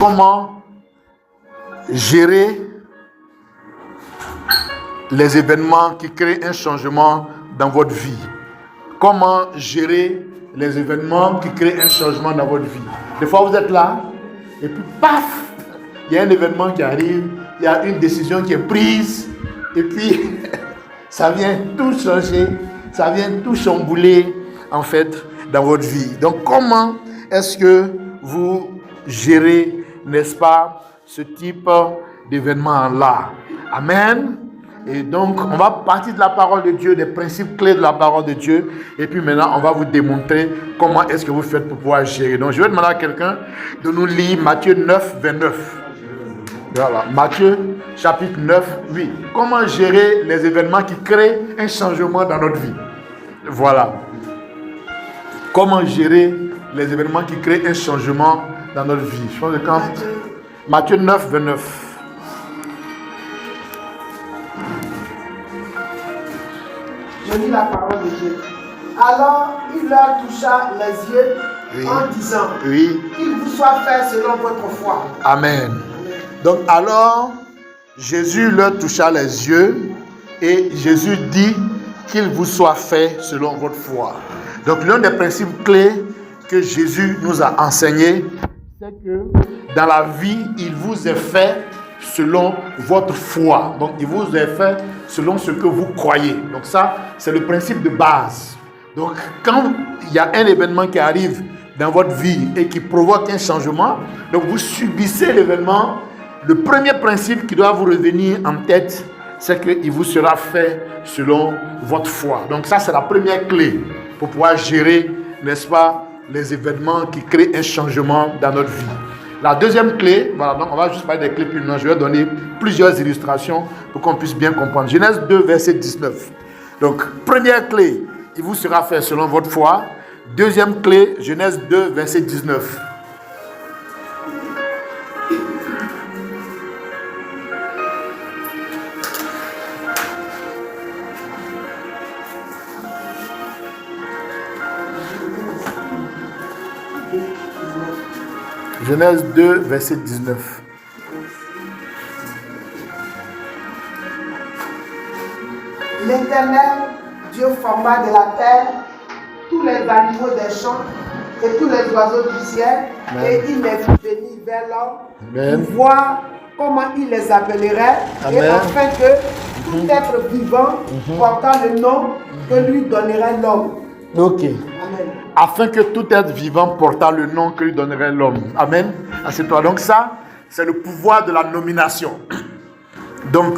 Comment gérer les événements qui créent un changement dans votre vie. Comment gérer les événements qui créent un changement dans votre vie. Des fois, vous êtes là, et puis paf, il y a un événement qui arrive, il y a une décision qui est prise, et puis ça vient tout changer, ça vient tout chambouler, en fait, dans votre vie. Donc, comment est-ce que vous gérez, n'est-ce pas, ce type d'événement-là? Amen. Et donc, on va partir de la parole de Dieu, des principes clés de la parole de Dieu. Et puis maintenant, on va vous démontrer comment est-ce que vous faites pour pouvoir gérer. Donc, je vais demander à quelqu'un de nous lire Matthieu 9, 29. Voilà, Matthieu chapitre 9, oui. Comment gérer les événements qui créent un changement dans notre vie. Voilà. Comment gérer les événements qui créent un changement dans notre vie. Je pense que quand... Matthieu 9, 29. Je lis la parole de Dieu. Alors il leur toucha les yeux en disant, qu'il vous soit fait selon votre foi. Amen. Donc alors, Jésus leur toucha les yeux et Jésus dit qu'il vous soit fait selon votre foi. Donc l'un des principes clés que Jésus nous a enseigné, c'est que dans la vie, il vous est fait selon votre foi. Donc il vous est fait selon ce que vous croyez. Donc ça, c'est le principe de base. Donc quand il y a un événement qui arrive dans votre vie et qui provoque un changement, donc vous subissez l'événement. Le premier principe qui doit vous revenir en tête, c'est qu'il vous sera fait selon votre foi. Donc ça, c'est la première clé pour pouvoir gérer, n'est-ce pas, les événements qui créent un changement dans notre vie. La deuxième clé, voilà, donc on va juste parler des clés, puis non, je vais donner plusieurs illustrations pour qu'on puisse bien comprendre. Genèse 2, verset 19. Donc, première clé, il vous sera fait selon votre foi. Deuxième clé, Genèse 2, verset 19. Genèse 2, verset 19. L'Éternel, Dieu forma de la terre tous les animaux des champs et tous les oiseaux du ciel. Amen. Et il les fit venir vers l'homme pour voir comment il les appellerait. Amen. Et afin que tout être vivant portant le nom que lui donnerait l'homme. Ok. Amen. Afin que tout être vivant portant le nom que lui donnerait l'homme. Amen. Assieds-toi. Donc ça, c'est le pouvoir de la nomination. Donc,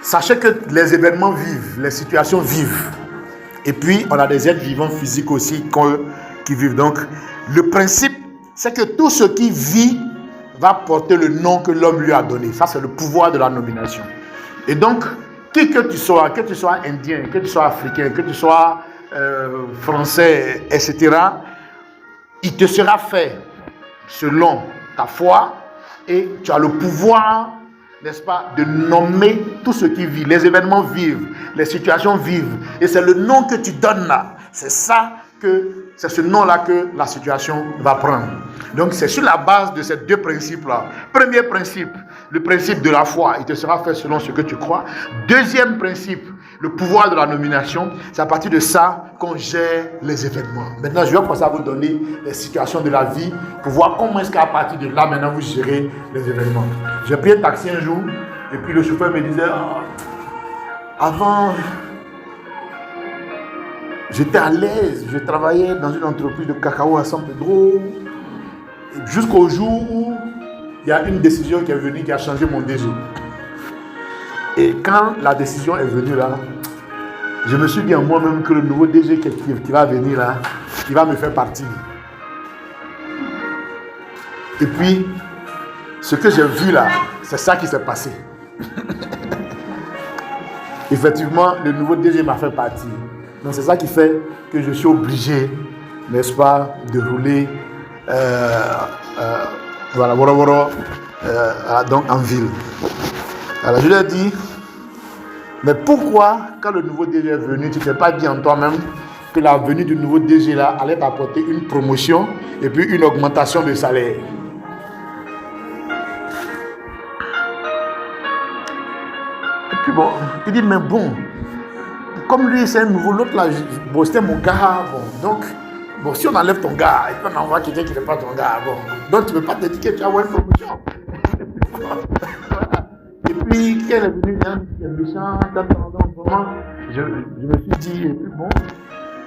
sachez que les événements vivent, les situations vivent. Et puis, on a des êtres vivants physiques aussi qui vivent. Donc, le principe, c'est que tout ce qui vit va porter le nom que l'homme lui a donné. Ça, c'est le pouvoir de la nomination. Et donc, qui que tu sois indien, que tu sois africain, que tu sois français, etc., il te sera fait selon ta foi et tu as le pouvoir, n'est-ce pas, de nommer tout ce qui vit. Les événements vivent, les situations vivent et c'est le nom que tu donnes là. C'est ce nom-là que la situation va prendre. Donc c'est sur la base de ces deux principes-là. Premier principe, le principe de la foi, il te sera fait selon ce que tu crois. Deuxième principe, le pouvoir de la nomination, c'est à partir de ça qu'on gère les événements. Maintenant, je vais commencer à vous donner les situations de la vie pour voir comment est-ce qu'à partir de là, maintenant, vous gérez les événements. J'ai pris un taxi un jour et puis le chauffeur me disait avant, j'étais à l'aise, je travaillais dans une entreprise de cacao à San Pedro jusqu'au jour où il y a une décision qui est venue qui a changé mon DG. Et quand la décision est venue là, je me suis dit en moi-même que le nouveau DG qui va venir là, il va me faire partir. Et puis, ce que j'ai vu là, c'est ça qui s'est passé. Effectivement, le nouveau DG m'a fait partir. Donc c'est ça qui fait que je suis obligé, n'est-ce pas, de rouler donc en ville. Alors je lui ai dit, mais pourquoi quand le nouveau DG est venu, tu ne t'es pas dit en toi-même que la venue du nouveau DG là allait t'apporter une promotion et puis une augmentation de salaire? puis bon, il dit, mais bon, comme lui c'est un nouveau, l'autre là, bon, c'était mon gars, bon, donc, bon, si on enlève ton gars, et puis on envoie quelqu'un qui n'est pas ton gars, bon, donc tu ne peux pas te dire que tu as une promotion. Et puis, quand elle est venue, il est méchant, vraiment, je me suis dit, et puis bon,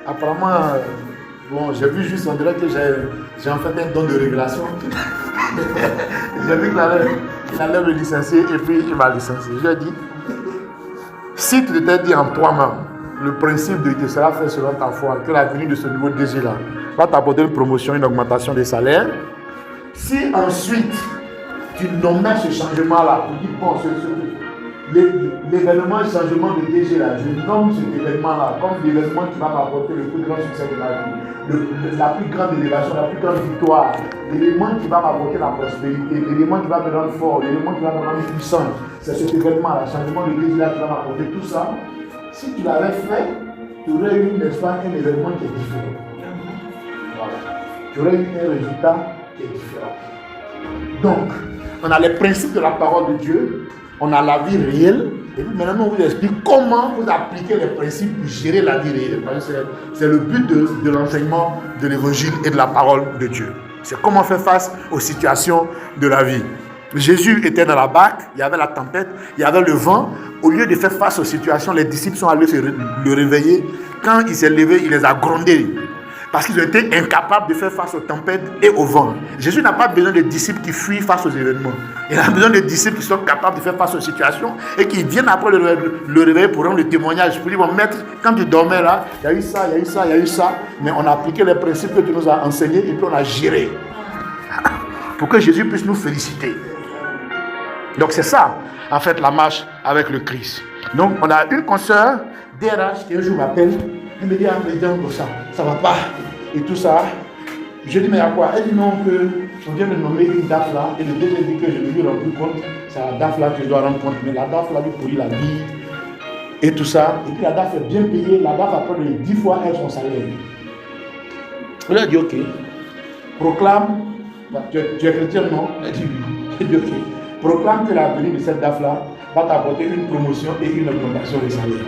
apparemment, bon, j'ai vu juste, on dirait que j'ai en fait un don de révélation. J'ai vu qu'il allait me licencier, et puis il m'a licencié. Je lui ai dit, si tu t'étais dit en toi-même, le principe de te sera fait selon ta foi, que la venue de ce nouveau désir-là va t'apporter une promotion, une augmentation des salaires, si ensuite tu nommais ce changement-là pour dire, bon, l'événement, le changement de DG là, je nomme cet événement-là comme l'événement qui va m'apporter le plus grand succès de ma vie, la plus grande élévation, la plus grande victoire, l'élément qui va m'apporter la prospérité, l'élément qui va me rendre fort, l'élément qui va me rendre puissant. C'est cet événement-là, le changement de DG là qui va m'apporter tout ça. Si tu l'avais fait, tu aurais eu, n'est-ce pas, un événement qui est différent. Voilà. Tu aurais eu un résultat qui est différent. Donc, on a les principes de la parole de Dieu, on a la vie réelle, et puis maintenant on vous explique comment vous appliquez les principes pour gérer la vie réelle. C'est le but de l'enseignement de l'évangile et de la parole de Dieu. C'est comment faire face aux situations de la vie. Jésus était dans la barque, il y avait la tempête, il y avait le vent. Au lieu de faire face aux situations, les disciples sont allés le réveiller. Quand il s'est levé, il les a grondés. Parce qu'ils ont été incapables de faire face aux tempêtes et au vent. Jésus n'a pas besoin de disciples qui fuient face aux événements. Il a besoin de disciples qui sont capables de faire face aux situations et qui viennent après le réveiller pour rendre le témoignage. Pour dire, bon maître, quand tu dormais là, il y a eu ça, il y a eu ça, il y a eu ça. Mais on a appliqué les principes que tu nous as enseignés et puis on a géré. Pour que Jésus puisse nous féliciter. Donc c'est ça, en fait, la marche avec le Christ. Donc on a une consoeur DRH qui un jour m'appelle. Elle me dit, ah, président, ça va pas. Et tout ça. Je dis, mais à quoi? Elle dit, non, que on vient de nommer une DAF là. Et le DG dit que je ne lui rends plus compte. C'est la DAF là que je dois rendre compte. Mais la DAF là lui pourrit la vie. Et tout ça. Et puis la DAF est bien payée. La DAF a pris 10 fois elle son salaire. Elle a dit, ok. Proclame. Tu es chrétien, non? Elle dit, oui. Elle dit, ok. Proclame que la venue de cette DAF là va t'apporter une promotion et une augmentation de salaire.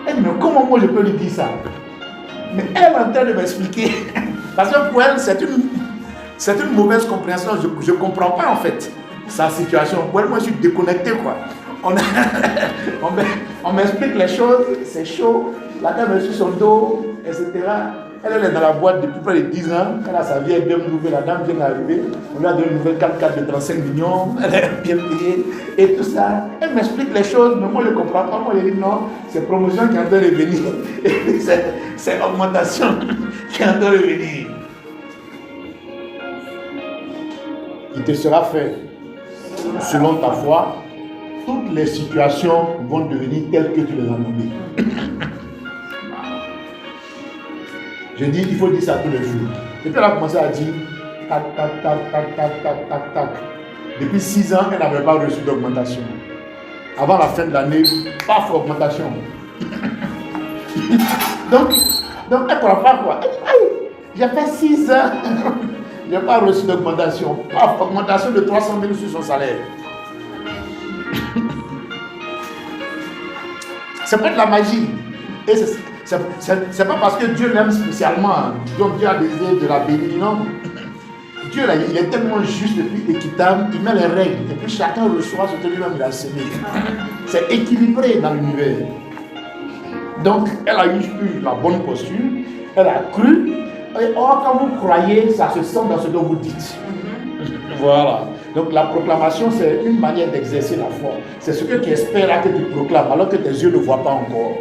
Elle dit, mais comment moi je peux lui dire ça? Mais elle est en train de m'expliquer. Parce que pour elle, c'est une mauvaise compréhension. Je ne comprends pas en fait sa situation. Pour elle, moi je suis déconnecté quoi. On m'explique les choses, c'est chaud. La dame est sur son dos, etc. Elle est dans la boîte depuis près de 10 ans. Elle a sa vieille BMW. La dame vient d'arriver. On lui a donné une nouvelle 4x4 de 35 millions. Elle est bien payée. Et tout ça. Elle m'explique les choses, mais moi je ne comprends pas. Moi je dis non, c'est promotion qui est en train de venir. Et c'est augmentation qui est en train de venir. Il te sera fait selon ta foi. Toutes les situations vont devenir telles que tu les as nommées. Je dis, il faut dire ça tous les jours. Et puis elle a commencé à dire, tac, tac, tac, tac, tac, tac, tac, tac. Depuis 6 ans, elle n'avait pas reçu d'augmentation. Avant la fin de l'année, paf, augmentation. donc, elle ne croit pas quoi. Elle dit, aïe, j'ai fait 6 ans, je n'ai pas reçu d'augmentation. Paf, augmentation de 300 000 sur son salaire. C'est pas de la magie. Et c'est pas parce que Dieu l'aime spécialement, donc Dieu a désiré de la bénir, non. Dieu là, il est tellement juste et puis équitable, il met les règles et puis chacun reçoit ce que lui-même il a semé. C'est équilibré dans l'univers. Donc elle a eu la bonne posture, elle a cru, et or quand vous croyez, ça se sent dans ce que vous dites. Voilà. Donc la proclamation, c'est une manière d'exercer la foi. C'est ce que tu espères que tu proclames, alors que tes yeux ne voient pas encore.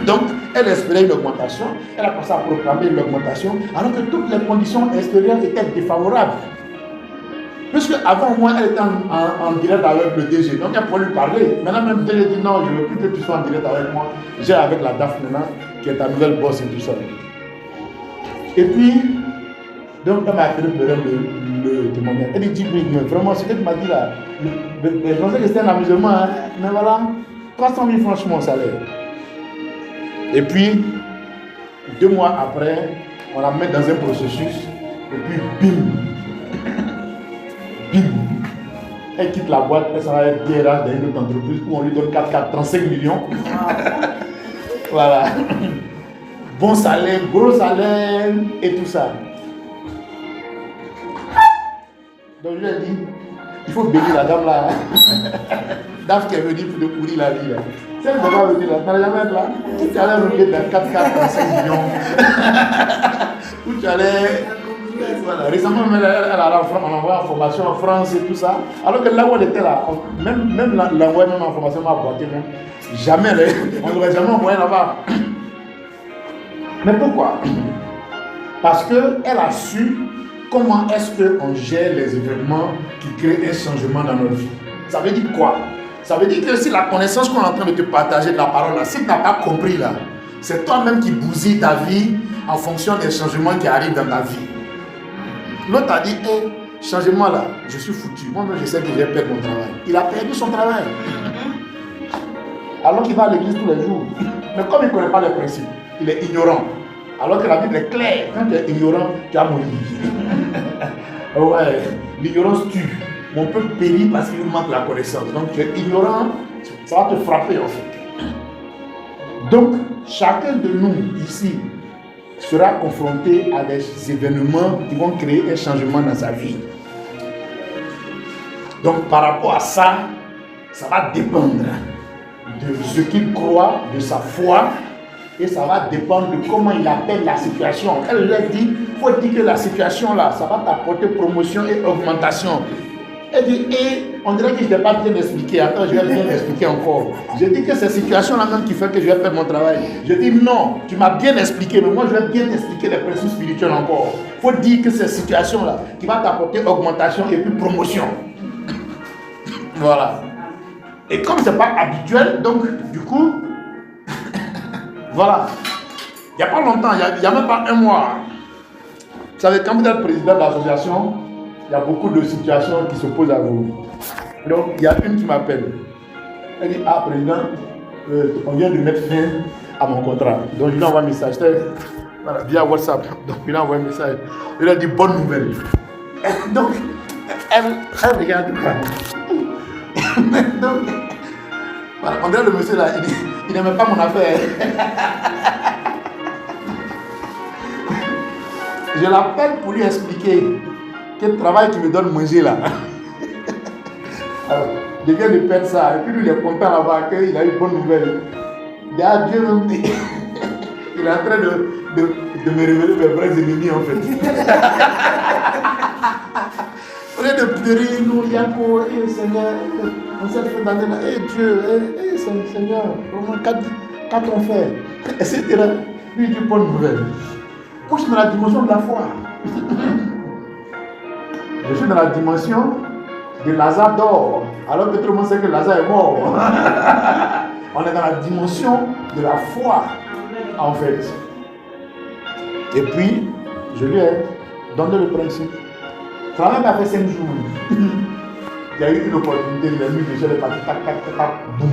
Donc, elle espérait une augmentation, elle a commencé à proclamer l'augmentation, alors que toutes les conditions extérieures étaient défavorables. Puisque avant moi, elle était en direct avec le DG, donc elle pouvait lui parler. Maintenant, même DG dit non, je ne veux plus que tu sois en direct avec moi. J'ai avec la DAF maintenant, qui est ta nouvelle boss et tout ça. Et puis, donc, elle m'a appelé pour le témoignage. Elle dit, mais vraiment, ce que tu m'as dit là, je pensais que c'était un amusement, hein, mais voilà, 300 000 francs mon salaire. Et puis, 2 mois après, on la met dans un processus, et puis bim, bim. elle quitte la boîte, elle s'en va être DRH dans une autre entreprise où on lui donne 35 millions. Voilà. Bon salaire, gros salaire et tout ça. Donc je lui ai dit, il faut bénir la dame là. Dame qui est venue pour te pourrir la vie là. Si elle ne va pas venir là, tu n'allais jamais être là. Tu allais rouler dans 35 millions. Où tu allais. Voilà. Récemment, elle a envoyé en formation en France et tout ça. Alors que là où elle était là, même l'envoyer même en formation m'a boité même. Jamais, on n'aurait jamais envoyé là-bas. Mais pourquoi? Parce qu'elle a su comment est-ce qu'on gère les événements qui créent un changement dans notre vie. Ça veut dire quoi? Ça veut dire que si la connaissance qu'on est en train de te partager de la parole là, si tu n'as pas compris là, c'est toi-même qui bousille ta vie en fonction des changements qui arrivent dans ta vie. L'autre a dit, hey, changement là, je suis foutu. Moi-même, je sais que je vais perdre mon travail. Il a perdu son travail. Alors qu'il va à l'église tous les jours. Mais comme il ne connaît pas les principes, il est ignorant. Alors que la Bible est claire. Quand tu es ignorant, tu vas mourir. Ouais, l'ignorance tue. On peut périr parce qu'il nous manque la connaissance. Donc tu es ignorant, ça va te frapper en fait. Donc, chacun de nous ici sera confronté à des événements qui vont créer un changement dans sa vie. Donc, par rapport à ça, ça va dépendre de ce qu'il croit, de sa foi, et ça va dépendre de comment il appelle la situation. Elle lui a dit, il faut dire que la situation là, ça va t'apporter promotion et augmentation. Elle dit, et on dirait que je n'ai pas bien expliqué. Attends, je vais bien expliquer encore. Je dis que c'est cette situation-là même qui fait que je vais faire mon travail. Je dis non, tu m'as bien expliqué, mais moi je vais bien expliquer les principes spirituels encore. Il faut dire que c'est cette situation-là qui va t'apporter augmentation et puis promotion. Voilà. Et comme ce n'est pas habituel, donc du coup, voilà. Il n'y a pas longtemps, il n'y a même pas un mois. Vous savez, quand vous êtes président de l'association, il y a beaucoup de situations qui se posent à vous. Donc, il y a une qui m'appelle. Elle dit, ah, président, on vient de mettre fin à mon contrat. Donc, je lui envoie un message. Voilà, via WhatsApp. Donc, je lui envoie un message. Je lui ai dit, bonne nouvelle. Donc, elle regarde. Donc, voilà, on dirait le monsieur là, il n'aimait pas mon affaire. Je l'appelle pour lui expliquer quel travail qui me donne manger là. Alors, je viens de perdre ça. Et puis lui, il est content là-bas qu'il a eu une bonne nouvelle. Il a Dieu même. Il est en train de me révéler mes vrais ennemis en fait. Au lieu de pleurer, nous, Yako, Seigneur, on s'est fait d'année là, Dieu, Seigneur, comment qu'a-t-on fait? Etc. Lui, il dit bonne nouvelle. Moi, je suis dans la dimension de la foi. Je suis dans la dimension de Lazare d'or, alors que tout le monde sait que Lazare est mort. On est dans la dimension de la foi, en fait. Et puis, je lui ai donné le principe. Le travail m'a fait 5 jours. Il y a eu une opportunité, il a mis déjà les papiers, tac, boum.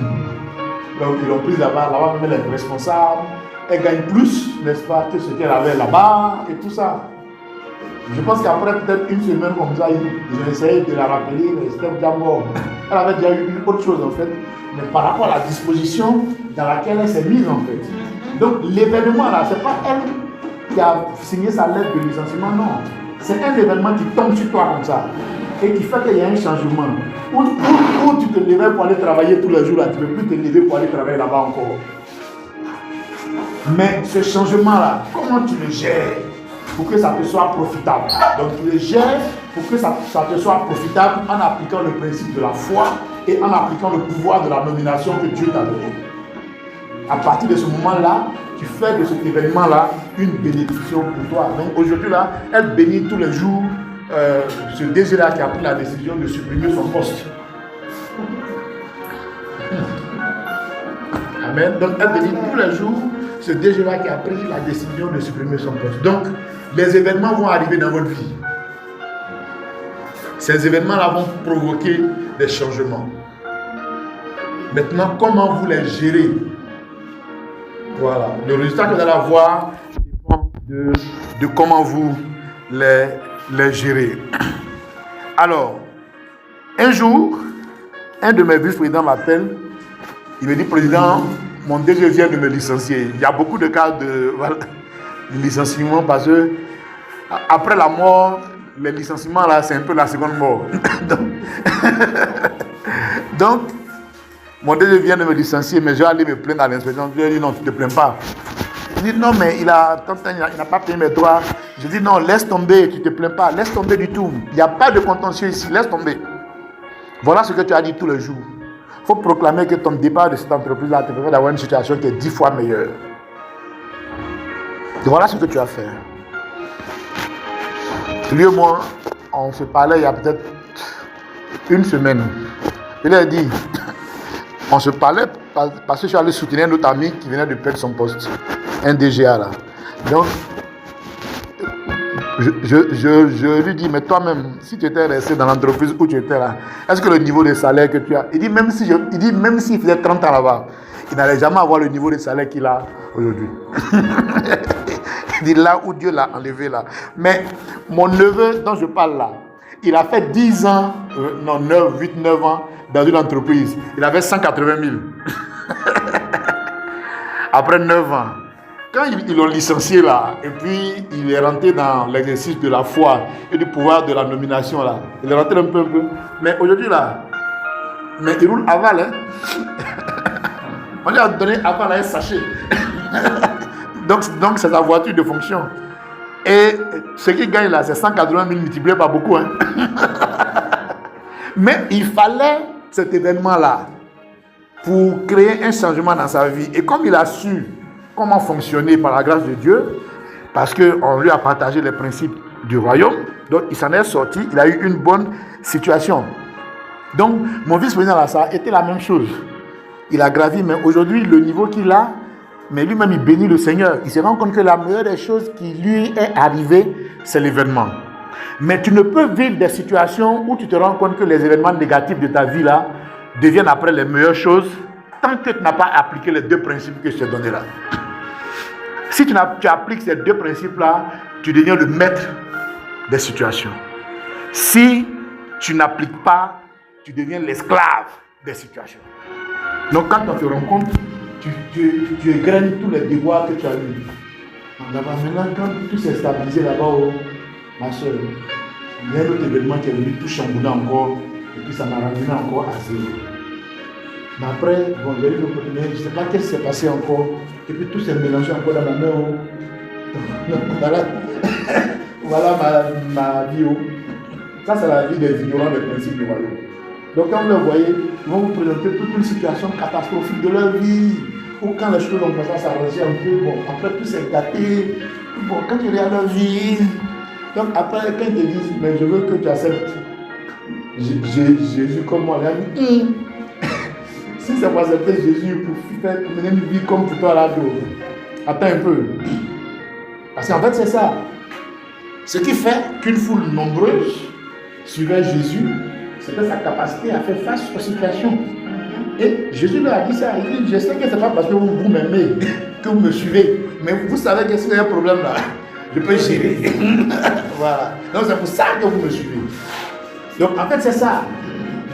Donc, ils l'ont pris là-bas, même elle est responsable. Elle gagne plus, n'est-ce pas, que ce qu'elle avait là-bas et tout ça. Je pense qu'après peut-être une semaine comme ça, ils ont essayé de la rappeler, mais c'était déjà mort. Elle avait déjà eu autre chose en fait, mais par rapport à la disposition dans laquelle elle s'est mise en fait. Donc l'événement là, c'est pas elle qui a signé sa lettre de licenciement, non. C'est un événement qui tombe sur toi comme ça et qui fait qu'il y a un changement. Où tu te levais pour aller travailler tous les jours là, tu ne peux plus te lever pour aller travailler là-bas encore. Mais ce changement-là, comment tu le gères pour que ça te soit profitable? Donc tu le gères pour que ça te soit profitable en appliquant le principe de la foi et en appliquant le pouvoir de la nomination que Dieu t'a donné. À partir de ce moment-là, tu fais de cet événement-là une bénédiction pour toi. Donc aujourd'hui, là, elle bénit tous les jours ce DG-là qui a pris la décision de supprimer son poste. Amen. Donc elle bénit tous les jours ce DG-là qui a pris la décision de supprimer son poste. Donc, les événements vont arriver dans votre vie. Ces événements-là vont provoquer des changements. Maintenant, comment vous les gérez? Voilà. Le résultat que vous allez avoir dépend de comment vous les gérez. Alors, Un jour, un de mes vice-présidents m'appelle. Il me dit, président, mon DG vient de me licencier. Il y a beaucoup de cas de licenciement parce que après la mort, les licenciements là, c'est un peu la seconde mort. Donc, mon DG vient de me licencier, mais je vais aller me plaindre à l'inspection. Je lui ai dit, non, tu ne te plains pas. Il dit, non, mais il n'a pas payé mes droits. Je dis, non, laisse tomber, tu ne te plains pas. Laisse tomber du tout. Il n'y a pas de contentieux ici, laisse tomber. Voilà ce que tu as dit tous les jours. Il faut proclamer que ton départ de cette entreprise-là te permet d'avoir une situation qui est 10 fois meilleure. Et voilà ce que tu as fait. Lui et moi, on se parlait il y a peut-être une semaine. Il a dit, on se parlait parce que je suis allé soutenir notre ami qui venait de perdre son poste, un DGA là. Donc, je lui dis, mais toi-même, si tu étais resté dans l'entreprise où tu étais là, est-ce que le niveau de salaire que tu as, il dit, même s'il faisait 30 ans là-bas, il n'allait jamais avoir le niveau de salaire qu'il a aujourd'hui. Il dit, là où Dieu l'a enlevé là. Mais mon neveu dont je parle là, il a fait 10 ans, 8-9 ans dans une entreprise. Il avait 180 000. Après 9 ans. Quand ils l'ont licencié là, et puis il est rentré dans l'exercice de la foi et du pouvoir de la nomination là, il est rentré un peu. Mais aujourd'hui là, mais il roule aval, hein. On lui a donné aval à un sachet. donc c'est sa voiture de fonction. Et ce qu'il gagne là, c'est 180 000 multiplié par beaucoup, hein. Mais il fallait cet événement là pour créer un changement dans sa vie. Et comme il a su comment fonctionner par la grâce de Dieu, parce qu'on lui a partagé les principes du royaume, donc il s'en est sorti, il a eu une bonne situation. Donc mon vice-président là, ça a été la même chose. Il a gravi, mais aujourd'hui le niveau qu'il a, mais lui-même il bénit le Seigneur. Il se rend compte que la meilleure des choses qui lui est arrivée, c'est l'événement. Mais tu ne peux vivre des situations où tu te rends compte que les événements négatifs de ta vie là deviennent après les meilleures choses, tant que tu n'as pas appliqué les deux principes que je t'ai donnés là. Si tu appliques ces deux principes-là, tu deviens le maître des situations. Si tu n'appliques pas, tu deviens l'esclave des situations. Donc quand on te rencontre, tu égrènes tous les devoirs que tu as eus. Maintenant, quand tout s'est stabilisé là-bas, ma soeur, il y a un autre événement qui est venu tout chambouler encore, et puis ça m'a ramené encore à zéro. Mais après, bon, j'ai eu l'opportunité, je ne sais pas ce qui s'est passé encore. Et puis tout s'est mélangé encore dans ma main. Voilà ma vie. Ça, c'est la vie des ignorants des principes du royaume. Donc, quand vous le voyez, ils vont vous présenter toute une situation catastrophique de leur vie. Ou quand les choses ont commencé à s'arranger un peu, bon, après tout s'est gâté. Bon, quand tu regardes leur vie, donc après, quand ils te disent, mais je veux que tu acceptes Jésus comme moi, si c'est pour accepter Jésus pour mener une vie comme pour toi là, attends un peu. Parce qu'en fait, c'est ça. Ce qui fait qu'une foule nombreuse suivait Jésus, c'était sa capacité à faire face aux situations. Et Jésus leur a dit ça. Il dit, je sais que ce n'est pas parce que vous m'aimez que vous me suivez, mais vous savez que s'il y a un problème là, je peux gérer. Voilà. Donc c'est pour ça que vous me suivez. Donc en fait, c'est ça.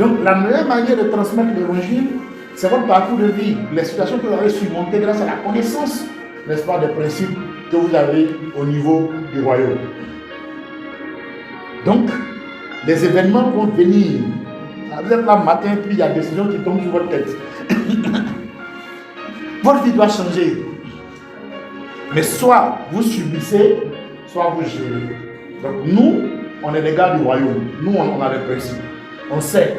Donc la meilleure manière de transmettre l'évangile, c'est votre parcours de vie, les situations que vous avez surmontées grâce à la connaissance, n'est-ce pas, des principes que vous avez au niveau du royaume. Donc, les événements vont venir. Vous êtes là le matin, puis il y a des décisions qui tombent sur votre tête. Votre vie doit changer. Mais soit vous subissez, soit vous gérez. Donc nous, on est les gars du royaume. Nous, on a des principes. On sait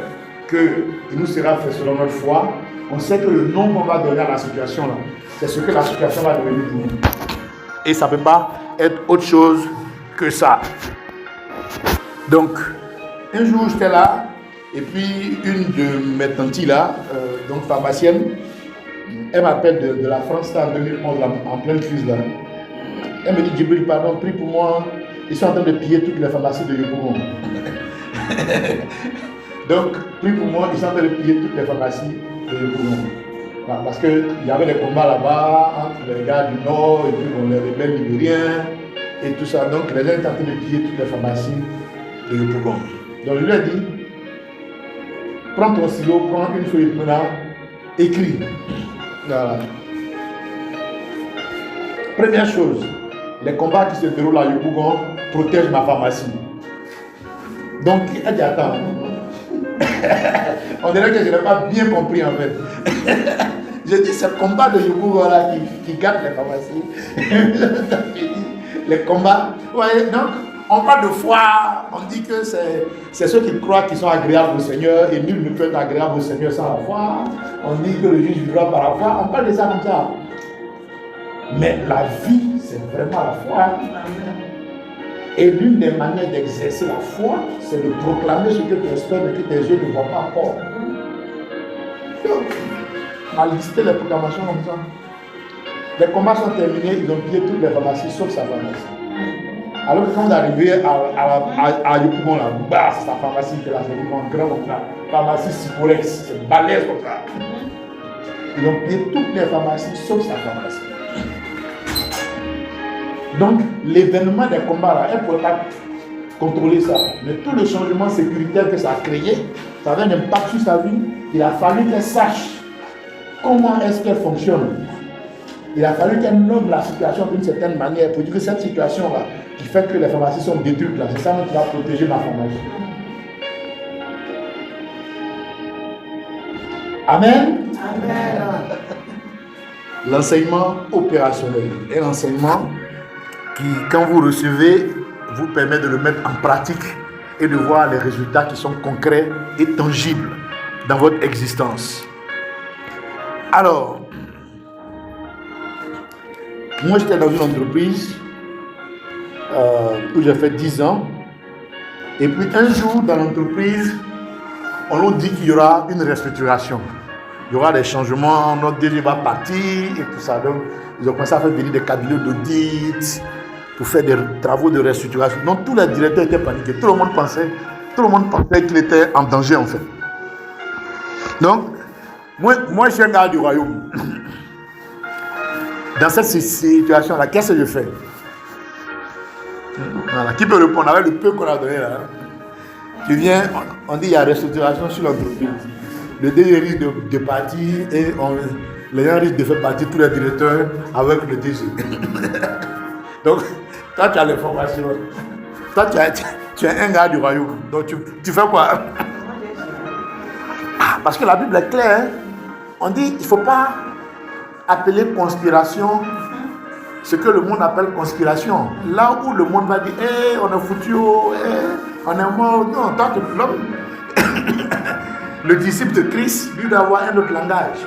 qu'il nous sera fait selon notre foi. On sait que le nom qu'on va donner à la situation là, c'est ce que la situation va devenir pour nous. Et ça ne peut pas être autre chose que ça. Donc, un jour j'étais là, et puis une de mes tantes là, donc pharmacienne, elle m'appelle de la France, c'était en 2011, là, en pleine crise là. Elle me dit, Djibril, pardon, prie pour moi, ils sont en train de piller toutes les pharmacies de Yopougon. Donc, prie pour moi, ils sont en train de piller toutes les pharmacies de Yopougon. Voilà, parce qu'il y avait des combats là-bas entre les gars du Nord et puis bon, les rebelles libériens et tout ça. Donc, les gens étaient en train de piller toutes les pharmacies de Yopougon. Donc, je lui ai dit, Prends ton stylo, prends une feuille maintenant, écris. Voilà. Première chose, les combats qui se déroulent à Yopougon protègent ma pharmacie. Donc, elle dit attends. On dirait que je n'ai pas bien compris en fait. Je dis c'est le combat de Yopougon là qui garde les pharmacies. Les combats. Ouais, donc, on parle de foi, on dit que c'est ceux qui croient qu'ils sont agréables au Seigneur et nul ne peut être agréable au Seigneur sans la foi. On dit que le juge vivra par la foi. On parle de ça comme ça. Mais la vie, c'est vraiment la foi. Et l'une des manières d'exercer la foi, c'est de proclamer ce que tu espères et que tes yeux ne voient pas encore. Donc, on a listé les proclamations comme ça. Les combats sont terminés, ils ont pillé toutes les pharmacies sauf sa pharmacie. Alors que quand on est arrivé à Yopougon, là, c'est sa pharmacie qui est là, c'est vraiment grand comme ça. Pharmacie Sipolex, c'est balèze comme ça. Ils ont pillé toutes les pharmacies sauf sa pharmacie. Donc, l'événement des combats, là, elle ne pouvait pas contrôler ça. Mais tout le changement sécuritaire que ça a créé, ça avait un impact sur sa vie. Il a fallu qu'elle sache comment est-ce qu'elle fonctionne. Il a fallu qu'elle nomme la situation d'une certaine manière pour dire que cette situation-là, qui fait que les pharmacies sont détruites, là, c'est ça qui va protéger ma pharmacie. Amen. Amen. L'enseignement opérationnel est l'enseignement qui, quand vous recevez, vous permet de le mettre en pratique et de voir les résultats qui sont concrets et tangibles dans votre existence. Alors, moi j'étais dans une entreprise où j'ai fait 10 ans et puis un jour dans l'entreprise, on nous dit qu'il y aura une restructuration. Il y aura des changements, notre DG va partir et tout ça. Donc, ils ont commencé à faire venir des cabinets d'audit pour faire des travaux de restructuration. Donc, tous les directeurs étaient paniqués. Tout le monde pensait qu'il était en danger, en fait. Donc, moi je suis un gars du royaume. Dans cette situation-là, qu'est-ce que je fais? Voilà. Qui peut répondre avec le peu qu'on a donné là? Tu viens, on dit qu'il y a restructuration sur l'entreprise. Le DG risque de partir et les gens risquent de faire partir tous les directeurs avec le DG. Donc, toi tu as l'information. Toi tu es un gars du royaume. Donc tu fais quoi? Parce que la Bible est claire. Hein? On dit qu'il ne faut pas appeler conspiration ce que le monde appelle conspiration. Là où le monde va dire hey, on est foutu, on est mort. Non, toi tu l'homme. Le disciple de Christ, lui, doit avoir un autre langage.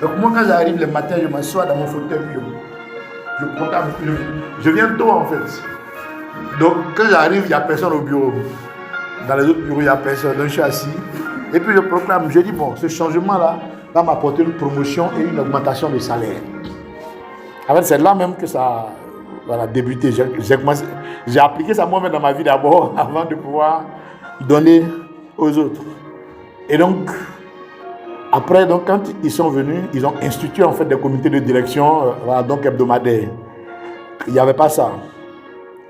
Donc moi, quand j'arrive le matin, je m'assois dans mon fauteuil, je viens tôt en fait. Donc quand j'arrive, il n'y a personne au bureau. Dans les autres bureaux, il n'y a personne. Donc je suis assis. Et puis je proclame, je dis bon, ce changement-là va m'apporter une promotion et une augmentation de salaire. En fait, c'est là même que ça a débuté. J'ai appliqué ça moi-même dans ma vie d'abord, avant de pouvoir donner aux autres. Et donc, après, donc, quand ils sont venus, ils ont institué en fait des comités de direction donc hebdomadaires. Il n'y avait pas ça.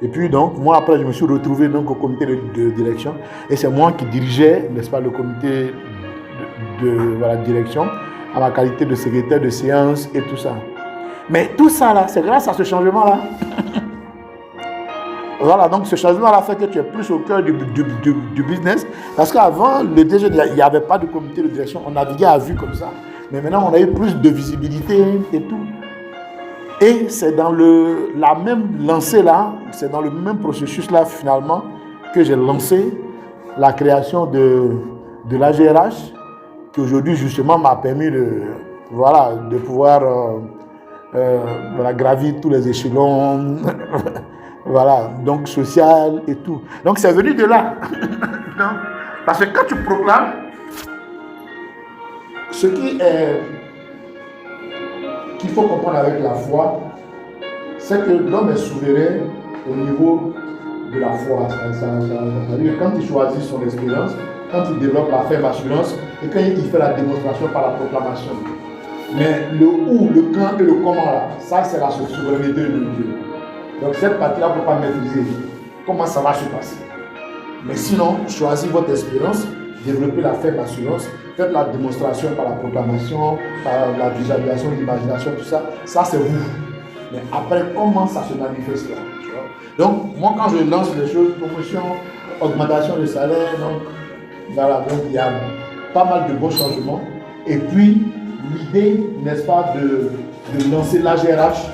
Et puis donc, moi après, je me suis retrouvé donc au comité de direction. Et c'est moi qui dirigeais, n'est-ce pas, le comité de direction, à ma qualité de secrétaire de séance et tout ça. Mais tout ça là, c'est grâce à ce changement-là. Voilà, donc ce changement-là fait que tu es plus au cœur du business. Parce qu'avant, le DG, il n'y avait pas de comité de direction. On naviguait à vue comme ça. Mais maintenant, on a eu plus de visibilité et tout. Et c'est dans la même lancée-là, c'est dans le même processus-là, finalement, que j'ai lancé la création de la GRH, qui aujourd'hui, justement, m'a permis de pouvoir gravir tous les échelons. Voilà, donc social et tout. Donc c'est venu de là. Parce que quand tu proclames, ce qu'il faut comprendre avec la foi, c'est que l'homme est souverain au niveau de la foi. C'est-à-dire que quand il choisit son expérience, quand il développe la ferme assurance et quand il fait la démonstration par la proclamation. Mais le où, le quand et le comment là, ça c'est la souveraineté de Dieu. Donc cette partie-là, on ne peut pas maîtriser comment ça va se passer. Mais sinon, choisissez votre espérance développer la faible assurance, faites la démonstration par la proclamation, par la visualisation, l'imagination, tout ça. Ça, c'est vous. Mais après, comment ça se manifeste là? Donc, moi, quand je lance les choses, promotion, augmentation de salaire, donc, voilà, donc il y a pas mal de bons changements. Et puis, l'idée, n'est-ce pas, de lancer l'AGRH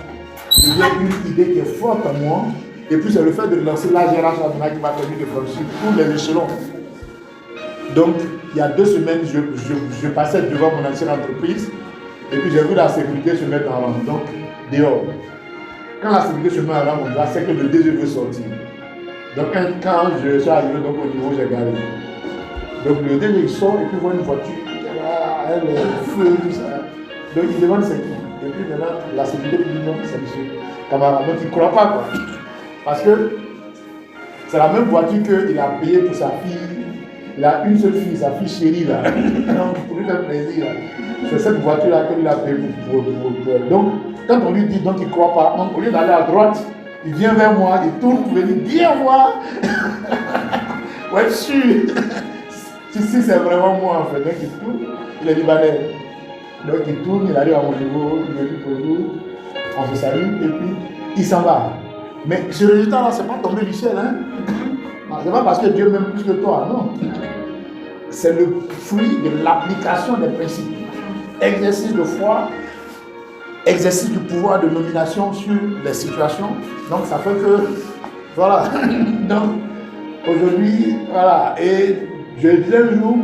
devient une idée qui est forte en moi. Et puis, c'est le fait de lancer l'AGRH qui m'a permis de franchir tous les échelons. Donc, il y a 2 semaines, je passais devant mon ancienne entreprise et puis j'ai vu la sécurité se mettre en rang. Donc, dehors. Quand la sécurité se met en rang, c'est que le DG veut sortir. Donc, quand je suis arrivé donc, au niveau, j'ai garé. Donc, le DG il sort et puis il voit une voiture. Elle est feu, tout ça. Donc, il demande c'est qui. Et puis maintenant, la sécurité dit non, c'est monsieur camarade. Donc, il ne croit pas quoi. Parce que c'est la même voiture qu'il a payée pour sa fille. Il a une seule fille, sa fille chérie là. Pour lui faire plaisir. C'est cette voiture-là qu'il a payée pour elle. Donc, quand on lui dit donc il ne croit pas, donc, au lieu d'aller à droite, il vient vers moi, il tourne pour venir bien voir. Ouais, sûr. Si c'est vraiment moi en fait. Donc il tourne, il est libanais. Donc il tourne, il arrive à mon niveau, il me dit bonjour, on se salue et puis il s'en va. Mais ce résultat-là, c'est pas tombé du ciel. Hein? C'est pas parce que Dieu m'aime plus que toi, non. C'est le fruit de l'application des principes. Exercice de foi, exercice du pouvoir de nomination sur les situations. Donc ça fait que, voilà. Donc aujourd'hui, voilà. Et je disais un jour,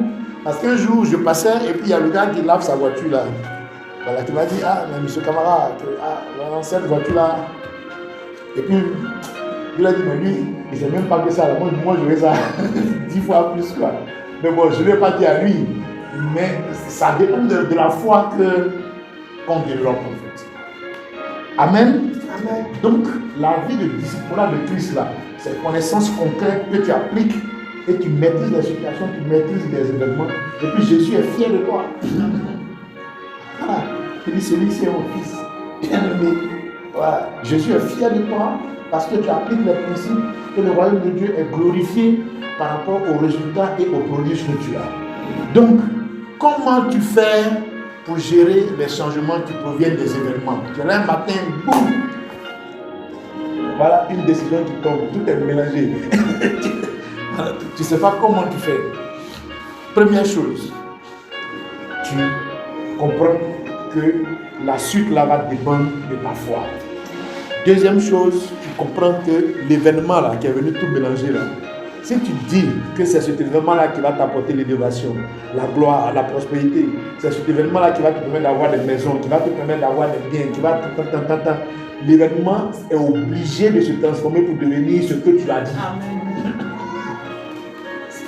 parce qu'un jour je passais et puis il y a le gars qui lave sa voiture là. Voilà, qui m'a dit, ah, mais monsieur camarade, cette voiture là. Et puis, il a dit, mais lui, il ne sait même pas que ça. Moi, je vais ça 10 fois plus, quoi. Mais bon, je ne vais pas dire à lui. Mais ça dépend de la foi qu'on développe, en fait. Amen. Amen. Donc, la vie de disciple de Christ, là, c'est une connaissance concrète que tu appliques et tu maîtrises les situations, tu maîtrises les événements. Et puis, Jésus est fier de toi. Voilà. Il dit, celui-ci est mon fils. Bien-aimé. Voilà. Jésus est fier de toi. Parce que tu appliques les principes que le royaume de Dieu est glorifié par rapport aux résultats et aux produits que tu as. Donc, comment tu fais pour gérer les changements qui proviennent des événements? Tu es là un matin, boum! Voilà une décision qui tombe, tout est mélangé. Tu ne sais pas comment tu fais. Première chose, tu comprends que la suite là va dépendre de ta foi. Deuxième chose, tu comprends que l'événement là qui est venu tout mélanger là, si tu dis que c'est cet événement là qui va t'apporter l'élévation, la gloire, la prospérité, c'est cet événement là qui va te permettre d'avoir des maisons, qui va te permettre d'avoir des biens, qui va l'événement est obligé de se transformer pour devenir ce que tu as dit. Amen.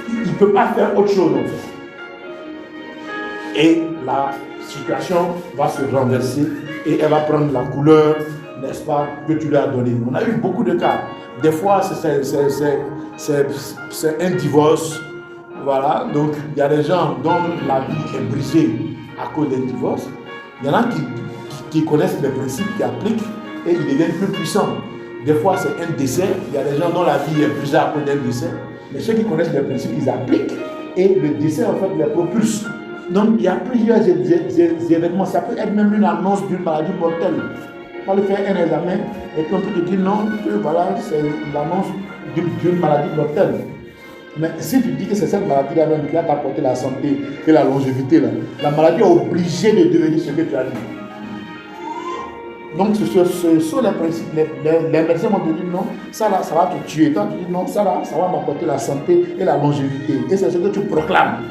Il ne peut pas faire autre chose en fait. Et la situation va se renverser et elle va prendre la couleur, n'est-ce pas, que tu lui as donné. On a eu beaucoup de cas. Des fois, c'est un divorce. Voilà. Donc, il y a des gens dont la vie est brisée à cause d'un divorce. Il y en a qui connaissent les principes, qui appliquent et ils deviennent plus puissants. Des fois, c'est un décès. Il y a des gens dont la vie est brisée à cause d'un décès. Mais ceux qui connaissent les principes, ils appliquent et le décès, en fait, les propulse. Donc, il y a plusieurs événements. Ça peut être même une annonce d'une maladie mortelle. On va lui faire un examen et puis on peut te dire non, que voilà, c'est l'annonce d'une maladie mortelle. Mais si tu dis que c'est cette maladie-là même qui va t'apporter la santé et la longévité, là, la maladie est obligée de devenir ce que tu as dit. Donc ce sont les principes. Les médecins vont te dire non, ça là, ça va te tuer. Toi tu dis non, ça là, ça va m'apporter la santé et la longévité. Et c'est ce que tu proclames.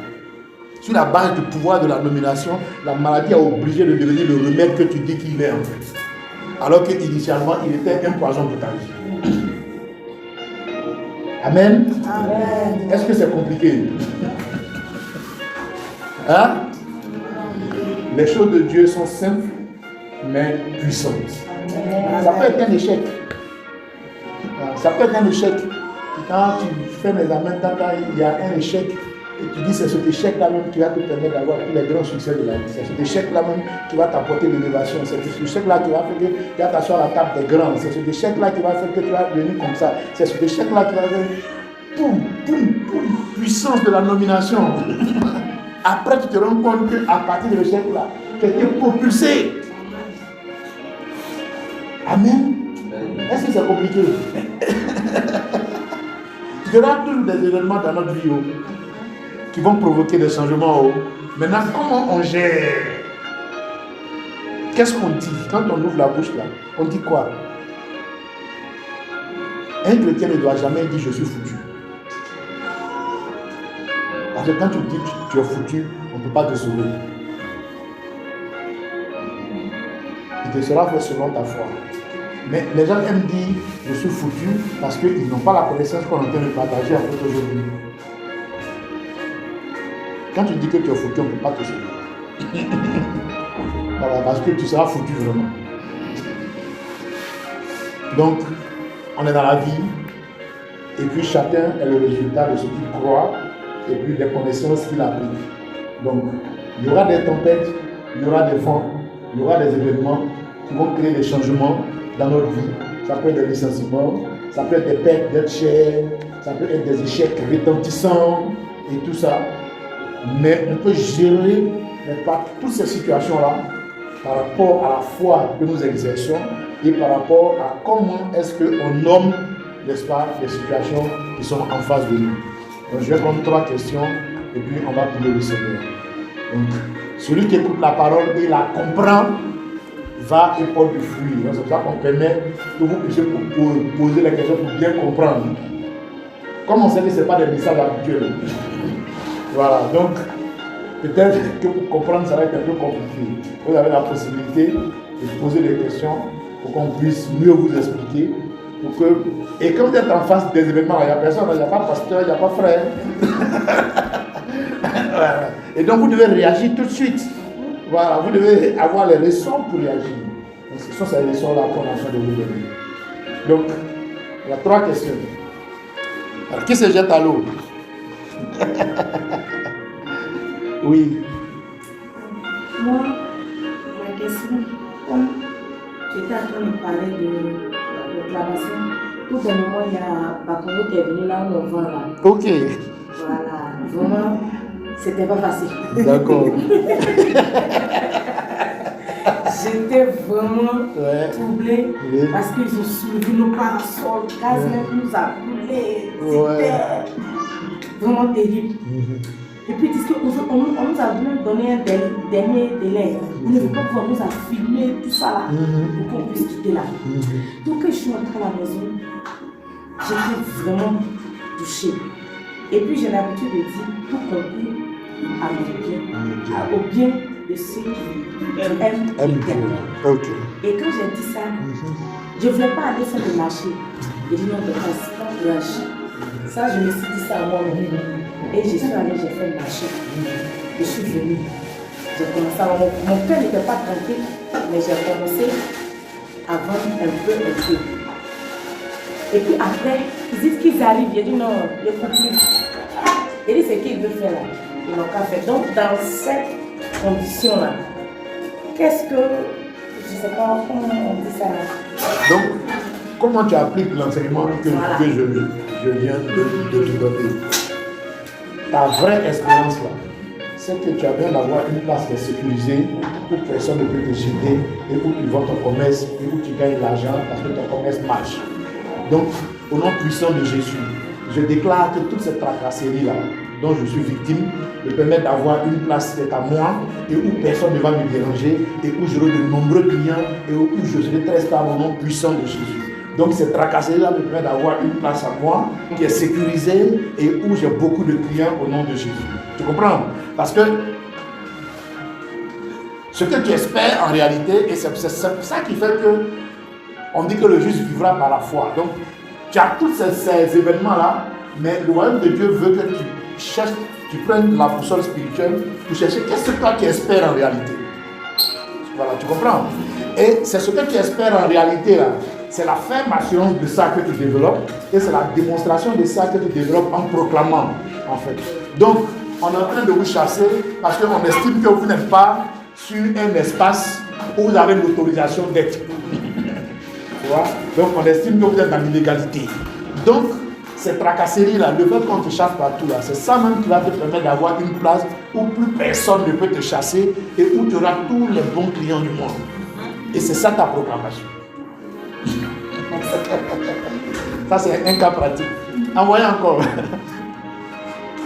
Sur la base du pouvoir de la nomination, la maladie est obligée de devenir le remède que tu dis qu'il est en fait. Alors qu'initialement, il était un poison pour ta vie. Amen. Amen. Est-ce que c'est compliqué? Hein? Les choses de Dieu sont simples, mais puissantes. Amen. Ça peut être un échec. Ça peut être un échec. Quand tu fais les examens, il y a un échec. Et tu dis c'est cet échec-là même qui va te permettre d'avoir tous les grands succès de la vie. C'est cet échec-là même qui va t'apporter l'élévation. C'est cet échec-là qui va faire que tu vas t'asseoir à la table des grands. C'est cet échec-là qui va faire que tu vas devenir comme ça. C'est cet échec-là qui va faire boum, boum, boum, puissant. puissance de la nomination. Après, tu te rends compte qu'à partir de l'échec-là, tu as été propulsé. Amen. Est-ce que c'est compliqué? Il y aura toujours des événements dans notre vie qui vont provoquer des changements. Maintenant, comment on gère? Qu'est-ce qu'on dit? Quand on ouvre la bouche là, on dit quoi? Un chrétien ne doit jamais dire je suis foutu. Parce que quand tu dis tu es foutu, on ne peut pas te sauver. Il te sera fait selon ta foi. Mais les gens aiment dire je suis foutu parce qu'ils n'ont pas la connaissance qu'on est en train de partager avec aujourd'hui. Quand tu dis que tu es foutu, on ne peut pas te sauver. Voilà, parce que tu seras foutu vraiment. Donc, on est dans la vie, et puis chacun est le résultat de ce qu'il croit, et puis des connaissances qu'il applique. Donc, il y aura des tempêtes, il y aura des vents, il y aura des événements qui vont créer des changements dans notre vie. Ça peut être des licenciements, ça peut être des pertes d'être chères, ça peut être des échecs retentissants et tout ça. Mais on peut gérer pas toutes ces situations-là par rapport à la foi que nous exerçons et par rapport à comment est-ce qu'on nomme, n'est-ce pas, les situations qui sont en face de nous. Donc je vais prendre 3 questions et puis on va prier le Seigneur. Donc, celui qui écoute la parole et la comprend va et porte du fruit. C'est pour ça qu'on permet que vous puissiez poser les questions pour bien comprendre. Comme on sait que ce n'est pas des messages habituels. Voilà, donc peut-être que pour comprendre ça va être un peu compliqué. Vous avez la possibilité de poser des questions pour qu'on puisse mieux vous expliquer. Pour que... Et quand vous êtes en face des événements, il n'y a personne, il n'y a pas pasteur, il n'y a pas frère. Voilà. Et donc vous devez réagir tout de suite. Voilà, vous devez avoir les raisons pour réagir. Donc, ce sont ces raisons-là qu'on est en train de vous donner. Donc, il y a 3 questions. Alors, qui se jette à l'eau? Oui. Moi, ma question, comme j'étais en train de parler de la proclamation, tout un moment, il y a Bakongo qui est venu là où on vend là. Ok. Voilà, vraiment, c'était pas facile. D'accord. J'étais vraiment troublée parce qu'ils ont soulevé nos parasols, le gaz nous a brûlés. C'était vraiment terrible. Et puis, ils disent qu'on nous a donné un dernier délai. Il ne veut pas pouvoir nous a filmé tout ça là pour qu'on puisse quitter là. Donc, quand je suis entrée à la maison, j'étais vraiment touchée. Et puis, j'ai l'habitude de dire tout compris à mon bien, au bien de ceux qui aiment l'éternel. Et quand j'ai dit ça, je ne voulais pas aller faire le marché. J'ai dit non, mais pas lâcher. Ça, je me suis dit ça à moi-même. Et je suis allée, j'ai fait le marché. Je suis venue. J'ai commencé à... Mon cœur n'était pas tranquille, mais j'ai commencé à vendre un peu. Et puis après, ils disent qu'ils arrivent. J'ai dit non, ne faut plus. J'ai dit ce qu'ils veulent faire là. Ils n'ont qu'à faire. Donc dans cette condition-là, qu'est-ce que... Je ne sais pas comment on dit ça là. Donc, comment tu appliques l'enseignement que je viens de te donner? Ta vraie expérience là, c'est que tu as besoin d'avoir une place qui est sécurisée où personne ne peut te jeter et où tu vends ton commerce et où tu gagnes de l'argent parce que ton commerce marche. Donc, au nom puissant de Jésus, je déclare que toute cette tracasserie là dont je suis victime me permet d'avoir une place qui est à moi et où personne ne va me déranger et où j'aurai de nombreux clients et où je serai très stable au nom puissant de Jésus. Donc cette tracasserie-là me permet d'avoir une place à moi qui est sécurisée et où j'ai beaucoup de clients au nom de Jésus. Tu comprends? Parce que ce que tu espères en réalité, et c'est ça qui fait que on dit que le juste vivra par la foi. Donc tu as tous ces événements-là, mais le royaume de Dieu veut que tu cherches, tu prennes la boussole spirituelle pour chercher qu'est-ce que toi tu espères en réalité. Voilà, tu comprends? Et c'est ce que tu espères en réalité là. C'est la ferme assurance de ça que tu développes et c'est la démonstration de ça que tu développes en proclamant, en fait. Donc, on est en train de vous chasser parce qu'on estime que vous n'êtes pas sur un espace où vous avez l'autorisation d'être. Tu vois? Donc, on estime que vous êtes dans l'illégalité. Donc, ces tracasseries-là, le fait qu'on te chasse partout, là, c'est ça même qui va te permettre d'avoir une place où plus personne ne peut te chasser et où tu auras tous les bons clients du monde. Et c'est ça ta proclamation. Ça, c'est un cas pratique. Envoyez encore.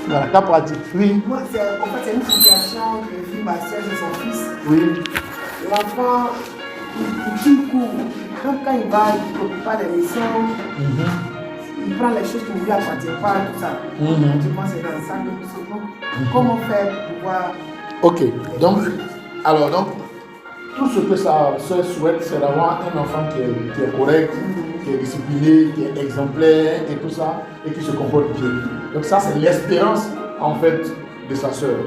Voilà, cas pratique. Oui. Moi, c'est une situation que vit ma soeur et son fils. Oui. L'enfant, il tire court. Donc, quand il va, il ne copie pas les leçons. Il prend les choses qui ne lui appartiennent pas, tout ça. Je pense que c'est dans ça que nous sommes. Comment faire pour pouvoir. Ok. Donc, tout ce que sa soeur souhaite, c'est d'avoir un enfant qui est correct, qui est discipliné, qui est exemplaire et tout ça, et qui se comporte bien. Donc ça, c'est l'espérance, en fait, de sa soeur.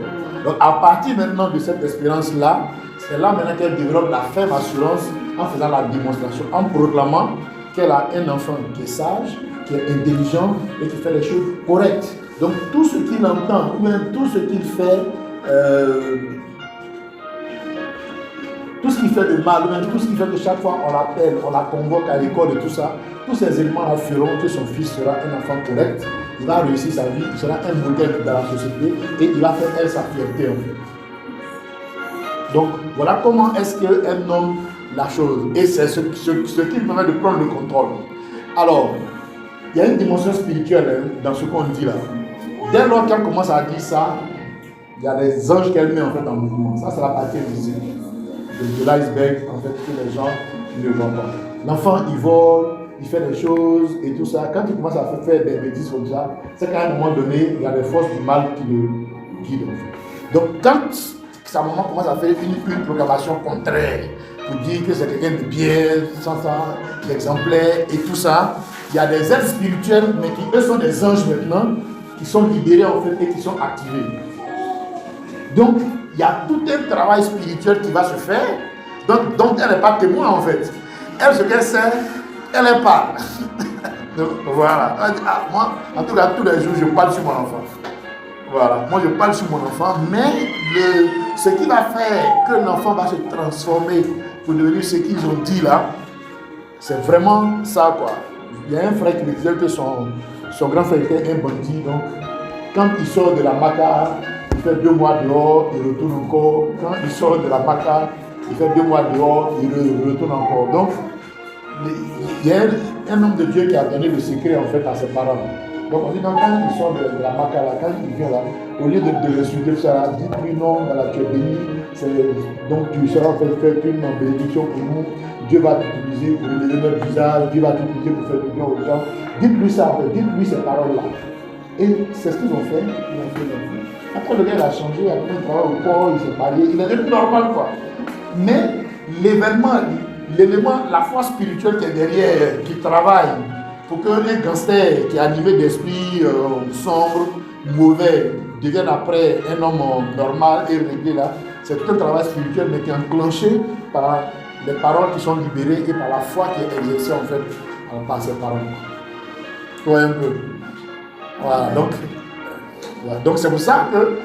Donc à partir maintenant de cette espérance-là, c'est là maintenant qu'elle développe la ferme assurance en faisant la démonstration, en proclamant qu'elle a un enfant qui est sage, qui est intelligent et qui fait les choses correctes. Donc tout ce qu'il entend, ou même tout ce qu'il fait, tout ce qui fait de mal, même tout ce qui fait que chaque fois on l'appelle, on la convoque à l'école et tout ça, tous ces éléments-là feront que son fils sera un enfant correct, il va réussir sa vie, il sera un modèle dans la société et il va faire elle sa fierté en fait. Donc voilà comment est-ce qu'elle nomme la chose et c'est ce qui permet de prendre le contrôle. Alors, il y a une dimension spirituelle dans ce qu'on dit là. Dès lors qu'elle commence à dire ça, il y a des anges qu'elle met en fait en mouvement. Ça c'est la partie invisible de l'iceberg en fait que les gens ne voient pas. L'enfant il vole, il fait des choses et tout ça. Quand il commence à faire des bêtises comme ça, c'est qu'à un moment donné, il y a des forces du mal qui le guident. Donc quand sa maman commence à faire une proclamation contraire pour dire que c'est quelqu'un de bien, sans d'exemplaire et tout ça, il y a des êtres spirituels mais qui eux sont des anges maintenant, qui sont libérés en fait et qui sont activés. Donc il y a tout un travail spirituel qui va se faire, donc elle n'est pas témoin en fait. Elle, ce qu'elle sait, elle est parle. Donc, voilà. Elle dit, moi, en tout cas, tous les jours, je parle sur mon enfant. Voilà. Moi, je parle sur mon enfant, mais ce qui va faire que l'enfant va se transformer pour devenir ce qu'ils ont dit là, c'est vraiment ça, quoi. Il y a un frère qui me disait que son grand frère était un bandit, donc quand il sort de la maca, il fait 2 mois dehors, il retourne encore. Quand il sort de la maca, il fait 2 mois dehors, il retourne encore. Donc, il y a un homme de Dieu qui a donné le secret en fait à ses parents. Donc on dit donc, quand il sort de la maca là, quand il vient là, au lieu de l'insulter ça, dites-lui non, tu es béni, donc tu seras en fait une bénédiction pour nous, Dieu va t'utiliser pour élever notre visage, Dieu va t'utiliser pour faire du bien aux gens. Dites-lui ça en fait, dites-lui ces paroles-là. Et c'est ce qu'ils ont fait, ils ont fait leur vie. Après le gars il a changé, après il travaille au port, il s'est marié, il est devenu normal quoi. Mais l'élément, la force spirituelle qui est derrière, qui travaille pour qu'un gangster qui est animé d'esprit sombre, mauvais, devienne après un homme normal et réglé là, c'est tout un travail spirituel mais qui est enclenché par les paroles qui sont libérées et par la foi qui est exercée en fait par ces paroles. Ouais, un peu. Voilà, donc c'est pour ça que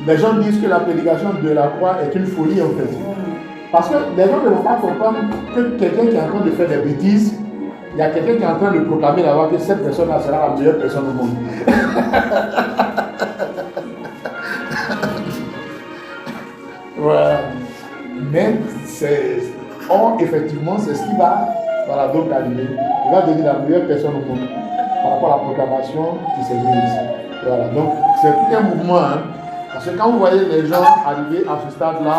les gens disent que la prédication de la croix est une folie en fait. Parce que les gens ne vont pas comprendre que quelqu'un qui est en train de faire des bêtises, il y a quelqu'un qui est en train de proclamer d'abord que cette personne-là sera la meilleure personne au monde. Voilà. Mais effectivement, c'est ce qui va donc arriver. Il va devenir la meilleure personne au monde par rapport à la proclamation qui s'est mise ici. Voilà. Donc, c'est tout un mouvement. Hein. Parce que quand vous voyez les gens arriver à ce stade-là,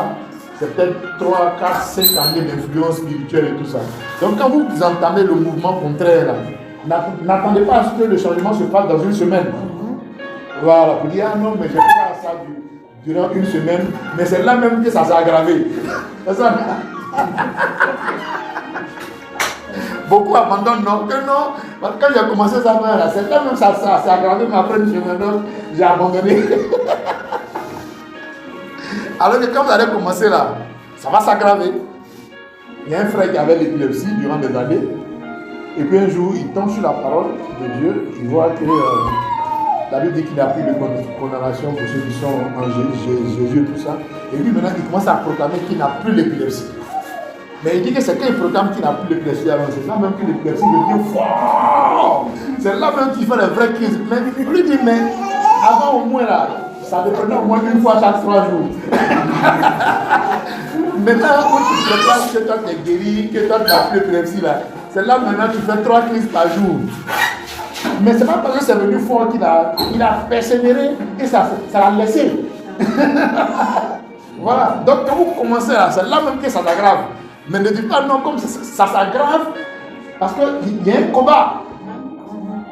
c'est peut-être 3, 4, 5 années d'influence spirituelle et tout ça. Donc quand vous entamez le mouvement contraire, n'attendez pas à ce que le changement se fasse dans une semaine. Voilà, vous dire, ah non, mais j'ai fait ça durant une semaine, mais c'est là même que ça s'est aggravé. C'est ça. Beaucoup abandonnent, non, que non. Quand j'ai commencé ça, c'est là même ça s'est aggravé, mais après une semaine, j'ai abandonné. Alors que quand vous allez commencer là, ça va s'aggraver. Il y a un frère qui avait l'épilepsie durant des années. Et puis un jour, il tombe sur la parole de Dieu. Il voit que la Bible dit qu'il n'y a plus de condamnation pour ceux qui sont en Jésus et tout ça. Et lui maintenant, il commence à proclamer qu'il n'a plus l'épilepsie. Mais il dit que c'est quand il proclame qu'il n'a plus l'épilepsie, alors c'est ça même que l'épilepsie devient fort. fort. C'est là même qu'il fait les vraies crises. Mais il lui dit, mais avant au moins là, ça dépendait au moins une fois chaque 3 jours. Maintenant, quand tu te prépares que toi t'es guéri, que toi tu as plus l'épilepsie là, c'est là maintenant tu fais 3 crises par jour. Mais c'est pas parce que c'est venu fort qu'il a persévéré et ça l'a laissé. Voilà. Donc quand vous commencez là, c'est là même que ça s'aggrave. Mais ne dites pas non comme ça s'aggrave parce qu'il y a un combat.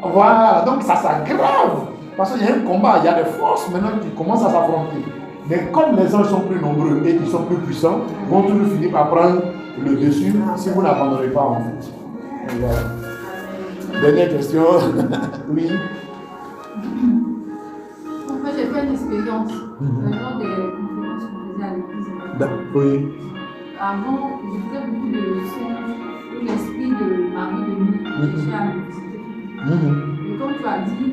Voilà. Donc ça s'aggrave parce qu'il y a un combat, il y a des forces maintenant qui commencent à s'affronter. Mais comme les anges sont plus nombreux et qu'ils sont plus puissants, ils vont toujours finir par prendre le dessus si vous n'abandonnez pas en fait. Voilà. Dernière question. Oui. En fait, j'ai fait une expérience lors des conférences qu'on faisait à l'église. Oui. Avant, je faisais beaucoup de songes où l'esprit de Marie de nuit cherchait à me visiter. Et comme tu as dit,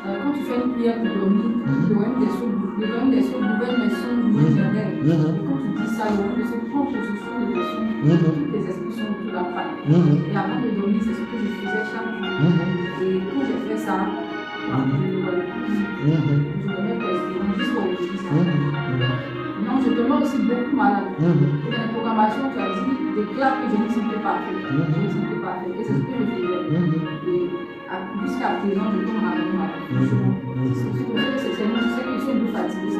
quand tu fais une prière pour dormir, le royaume des cieux gouverne mes songes éternels. Et quand tu dis ça, le royaume des cieux prend possession de tes songes, toutes tes expressions autour de la femme. Et avant de dormir, c'est ce que je faisais chaque jour. Et quand j'ai fait ça, je dormais presque jusqu'au réveil. Non, je tombais aussi beaucoup malade. Et dans les programmations, tu as dit, déclare que je ne me sentais pas fait. Je ne me sentais pas fait. Et c'est ce que je faisais. Et jusqu'à présent, je tombe malade. C'est qu'ils sont plus fatigués.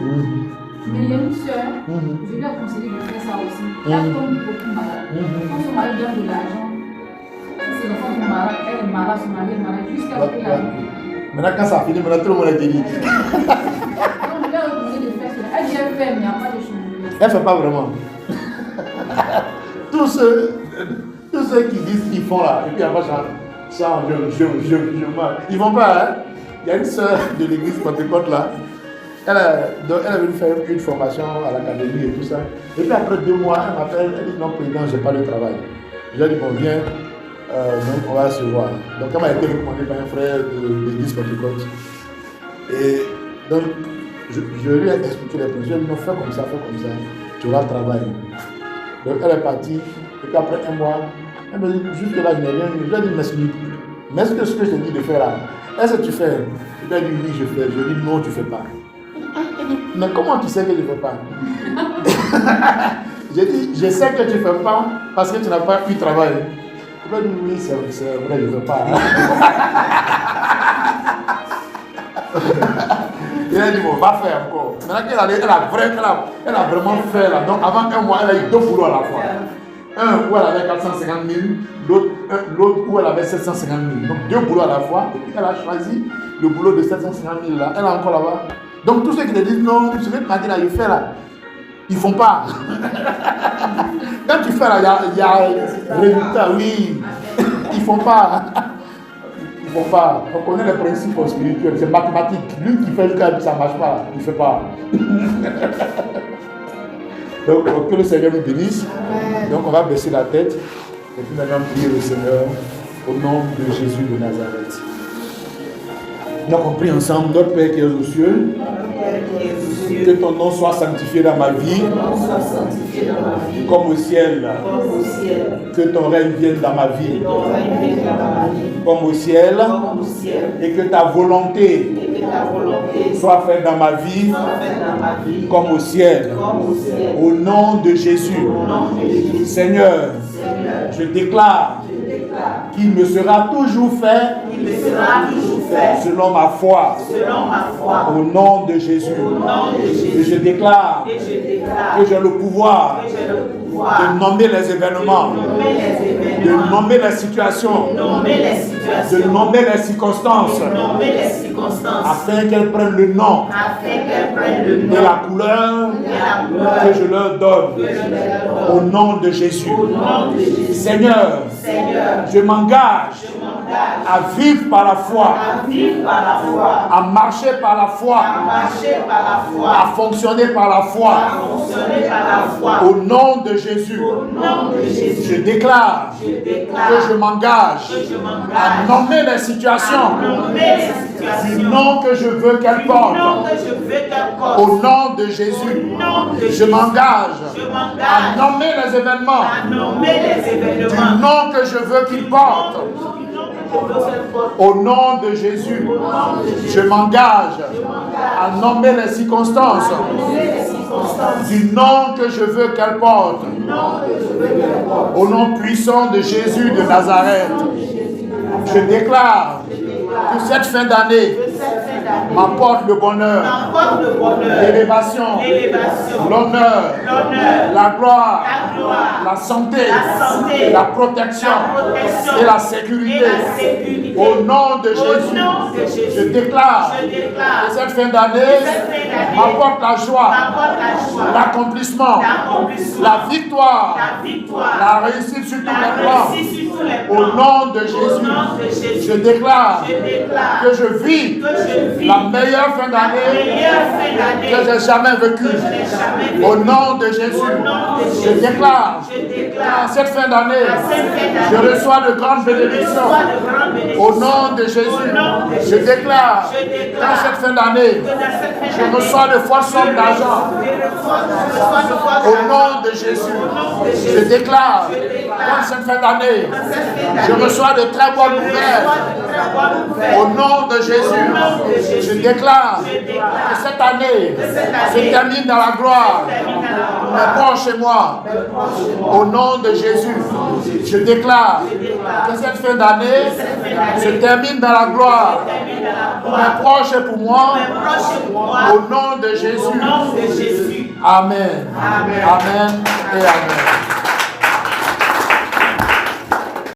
Mais il y a une soeur, je lui ai conseillé de faire ça aussi. Elle tombe beaucoup malade. Quand son mari donne de l'argent, ses enfants sont malades, elle est malade, son mari est malade, jusqu'à ce qu'il arrive. Maintenant, quand ça finit, maintenant tout le monde est guéri. Donc, je lui ai refusé de faire cela. Elle dit, elle fait, mais il n'y a pas de changement. Elle ne fait pas vraiment. tous ceux qui disent qu'ils font là, et puis après, ils ne vont pas. Hein? Il y a une soeur de l'église Pentecôte là. Elle est venue faire une formation à l'académie et tout ça. Et puis après 2 mois, elle m'appelle, elle dit non, président, je n'ai pas de travail. Je lui ai dit, bon, viens, donc on va se voir. Donc elle m'a été recommandée par un frère de l'église Pentecôte. Et donc, je lui ai expliqué les principes. Je lui ai dit, non, fais comme ça, tu auras le travail. Donc elle est partie, et puis après 1 mois, elle me dit, jusque là, je n'ai rien. Je lui ai dit, mais est-ce que ce que je te dis de faire là, est-ce que tu fais? Elle a dit, oui, je fais. Je lui ai dit, non, tu ne fais pas. Mais comment tu sais que je ne fais pas? J'ai dit, je sais que tu ne fais pas parce que tu n'as pas eu de travail. Elle a dit, oui, c'est vrai, je ne fais pas. Il a dit, bon, va faire encore. Maintenant elle a vraiment fait là. Donc avant 1 mois, elle a eu 2 boulots à la fois. Un où elle avait 450 000, l'autre où elle avait 750 000. Donc 2 boulots à la fois. Et puis elle a choisi le boulot de 750 000 là. Elle est encore là-bas. Donc tous ceux qui te disent non, ce que tu m'as dit là, il fait là. Ils ne font pas. Quand tu fais là, il y a résultat, oui. Ils ne font pas. Ils ne font pas. On connaît les principes spirituels, c'est mathématique. Lui qui fait le cas, ça ne marche pas, il ne fait pas. Donc que le Seigneur nous bénisse. Donc on va baisser la tête et puis maintenant prier le Seigneur au nom de Jésus de Nazareth. Donc on prie ensemble, notre Père qui est aux cieux, que ton nom soit sanctifié dans ma vie, comme au ciel, que ton règne vienne dans ma vie, comme au ciel, et que ta volonté soit faite dans ma vie, comme au ciel, au nom de Jésus. Seigneur, je déclare qu'il me sera toujours fait selon ma foi. Au nom de Jésus. Et je déclare que j'ai le pouvoir de nommer les événements, de nommer les situations, de nommer les circonstances, afin qu'elles prennent le nom et la couleur que je leur donne. Au nom de Jésus. Seigneur, je m'engage à vivre par la foi, à marcher par la foi, à fonctionner par la foi. Au nom de Jésus, je déclare que je m'engage à nommer les situations du nom que je veux qu'elles portent. Au nom de Jésus, je m'engage à nommer les événements du nom que je veux qu'ils portent. Au nom de Jésus, je m'engage à nommer les circonstances du nom que je veux qu'elle porte. Au nom puissant de Jésus de Nazareth, je déclare que cette fin d'année m'apporte le bonheur, l'élévation, l'honneur, la gloire, la santé, la protection et la sécurité. Au nom de Jésus, je déclare que cette fin d'année m'apporte la joie, l'accomplissement, la victoire, la réussite sur tous les plans. Au nom de Jésus, je déclare que je vis la meilleure fin d'année que j'ai jamais vécue. Au nom de Jésus, je déclare qu'en cette fin d'année, je reçois de grandes bénédictions. Au nom de Jésus, je déclare qu'en cette fin d'année, je reçois de fortes sommes d'argent. Au nom de Jésus, je déclare qu'en cette fin d'année, je reçois de très bonnes nouvelles. Au nom de Jésus, je déclare que cette année se termine dans la gloire. Mes proches et moi, au nom de Jésus, je déclare que cette fin d'année se termine dans la gloire. Pour mes proches et pour moi, au nom de Jésus. Amen. Amen et amen.